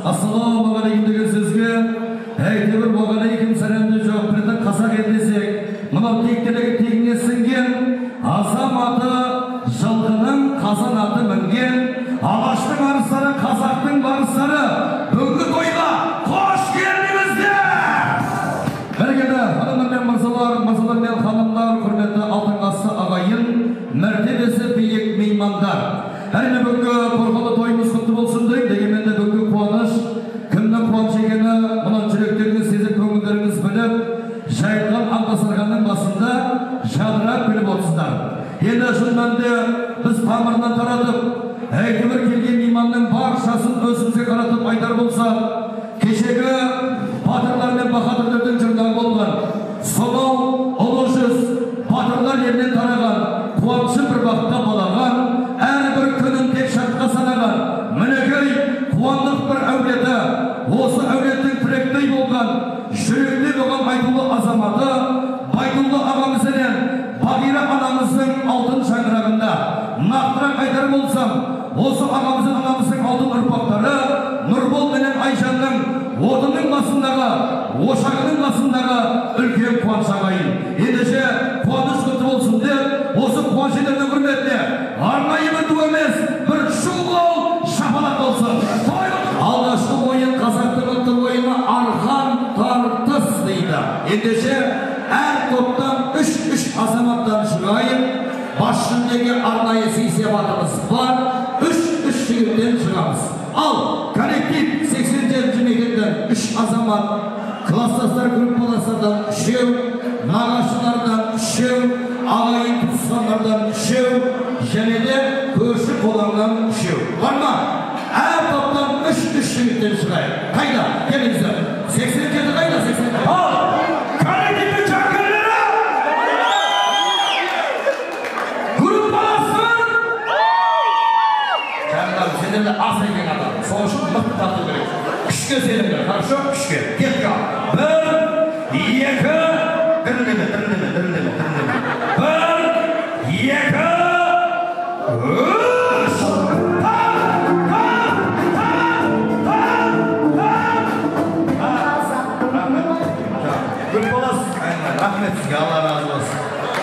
Assalamu alaikum degan sizga aytib bir alaykum salomni javob berdi. Qasak etsak, mana tekdagi tegine singan azamati жылғының қазанаты мінген Алаштың арыстары, қазақтың барыстары бүгінгі тойға қош келдіңіздер! Бәрекелді, ханымдар мен мырзалар мен ханымдар, құрметті алтын қасты ағайын, мәртебесі биік меймандар. Әрине бүгінгі қорқалы тойымыз құтты болсын деймін, дегенмен де бүгінгі қуаныш, кімнің қуаныш екені мұнан жүректеріңіз сезіп, көңілдеріңіз біліп, жайылған аңдасырғанның басында жадырап біліп отырсыздар. Енді шынмәнде біз тамырынан таратып, әйтеуір келген мейманның баршасын өзімізге қаратып айтар болса, кешегі батырлар мен баһадүрлердің жырынан болған, сонау ұлы жүз батырлар елінен тараған, қуанышы бір бақытта балаған, әрбір күнін тек шартқа санаған, мінекей қуандық бір әулеті, осы әулеттің тіректей болған, жүректе болған айтулы азаматы, Байдуллы ағамызбен Бағира анамыздың алтын шаңырағында нақтырақ айтар болсам, осы анамыздың алтын ұрпақтары Нұрбол менен Айжанның отының басындағы, ошағының басындағы үлкен қуаныш ағайын. Ендеше қуаныш құтты болсын деп, осы қуаныш иелерінің құрметіне арнайы бір ду емес, бір шұғыл шапалақ болсын. Алғашқы ойын қазақтың ұлттық ойыны арқан тартыс дейді. Ендеше әр топтан үш азаматтан шығайын, бас жүлдеге арнайы сый-сияпатымыз бар, үш жігіттен шығамыз. Ал коллектив 87 мекенден 3 азамат, класстастар группаластардан 3, нағашылардан 3, ағайын туысқандардан 3, және де көрші қолаңнан 3. Бар ма? Әр топтан 3 жігіттен шығайын. Қайда? Келіңіздер. 87 қайда? 87. Ал! Коллективдің шақырлары! Группаластар! Жаңдар, сендерді ас екен адам. Сол үшін мықты тарту керек. Күшке сеніңдер, хорошо? Күшке. Кетка. 1, 2, дірілдеме. 1, 2, 3. Группалас, рахмет сізге, Алла разы болсын.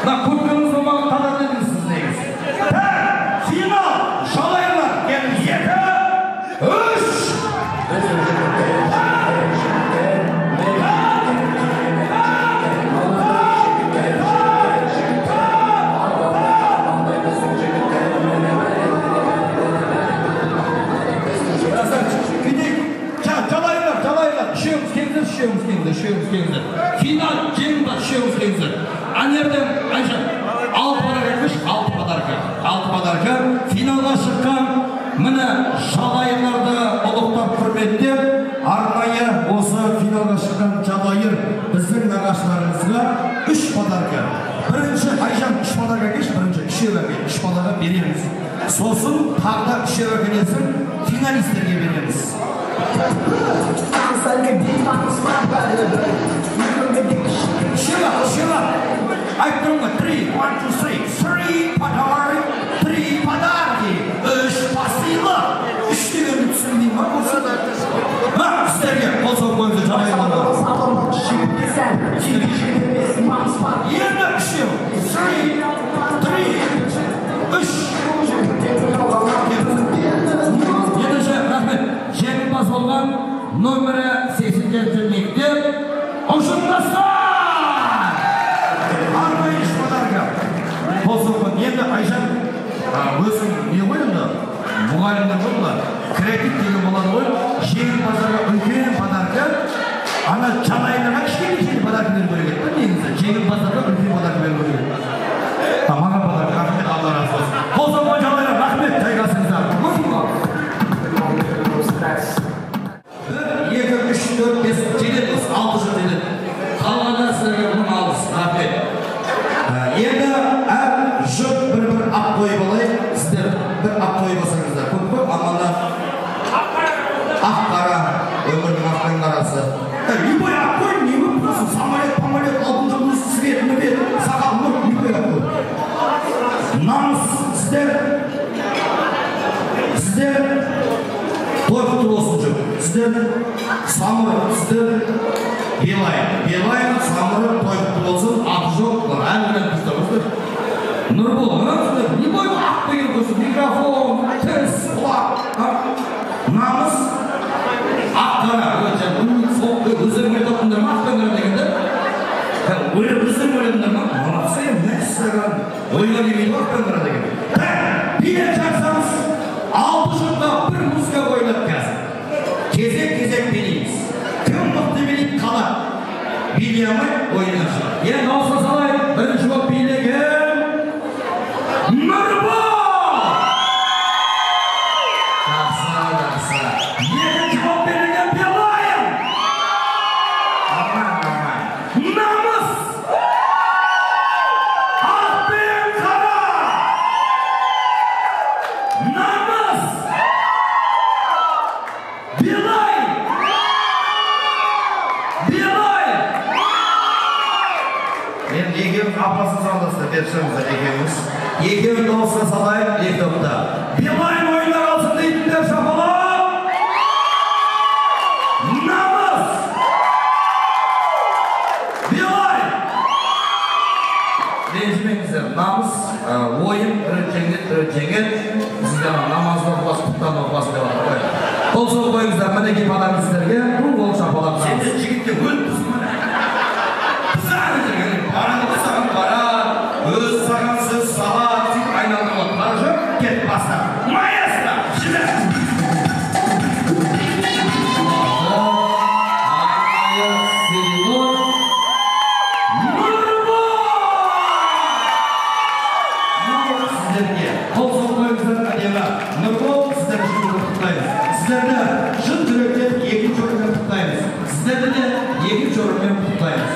Көпкеніңіз болмаған тадар дедіңіз сіз негіз. Финал, шалайырлар, келін 2, 3. Шеуіміз. Финал жеңімпаз шеуіміз. Анерден Айжан 6 подарка. 6 подарка. Финалға шыққан міне жалайырларды ұлықтап құрметтеп, арнайы осы финалға шыққан жалайыр біздің нағашыларымызға 3 подарка. Бірінші Айжан 3 подарка кеш, бірінші 3 подарка береміз. Сосын тағда 3 келесін финалистерге береміз. Шыра. Айттырыңға 3, 1, 2, 3 подарок, 3 подарки, 3 посылы. 3 дегенді түсінбеймін ма осы? Ма, сіздерге қосып қойыңызды жалайырларға. Енді 3. Едінші, рахмет, жеңімпаз болған номері 87 мектеп ұжымдастар! Арнайы 3 подарка. Қосылған. Енді Айжан өзің не қойыңды? Мұғалімдер болды. Кредит деген болады ғой. Жеңімпаздарға үлкен подарка. Ана жалайырларға кішкене подарка беру керек еді. Негізі жеңімпаздарға үлкен подарка беру керек. Маған подарка. Рахмет, Алла разы болсын. Қосылған жалайырлар, рахмет, жайғасыңыздар. 1, 2, 3, 4, 5, 7, 6 жыл деді. Қалғанда сіздерге мұны алыс, рахмет. Енді әр жұп бір ап қойып алайық. Сіздер бір ап қойып алсаңыздар. Көп, аманда ақ-қара, өмірдің ақтың қарасы. Любой ап қойын, не көп болсын? Самолет, алтын жұлдыз, свет, мүбет, сақал, мұр, любой ап қойын. Намыс, сіздер той құтты болсын жұп. сіздер самұрық, сіздер Белай, самұрық тойықты болсын, аты жоқ, әлімден күздіріңіздер. Нұрбол, не бойы ақ деген көсін, микрофон, тіс, құлақ, намыс, ақ қара, өздеріңе тоқындар ма, ақ қандар дегенде, өздерің өлемдер ма, мұнақсы ем, нәсіған, ойға демейді ақ қандар деген. Билет жақсаңыз, 6 жылда бір музыка қойылып қазір. Кезек билейміз. Кім мықты билейді қалады. Билей алмай ойынға шығады. Енді дауысқа салайық, бірінші болып билеген Нұрбол! Жақсы. Екінші болып билеген Белайым! Намыс! Ақ пен қара! Намыс! Белай! Енді екеуің апасын салдасына бершімізді екеуің дауысқа салайық, екі топта. Белай ойында қалсын дейтіндер шапалап! Намыс! Белай! Ренжімеңіздер, намыс, ойын, бірі жеңет, сіздер намазды оқылас, құттан оқылас деп атыр. Қол сол қойыңыздар, мінеке падамызсіздерге, бұл қол шапалап. Сенде жігітте өліпсің міне. Саған жүрген, бараңды саған бара, өз саған сөз сала, сөйтіп айналдырылып бара жоқ, кет баста. Маэстро, жібер! Нұрбол, сіздер үшін құттықтаймыз. Сіздерді шын жүректен екінші орынмен құттықтаймыз. Сіздерді де екінші орынмен құттықтаймыз.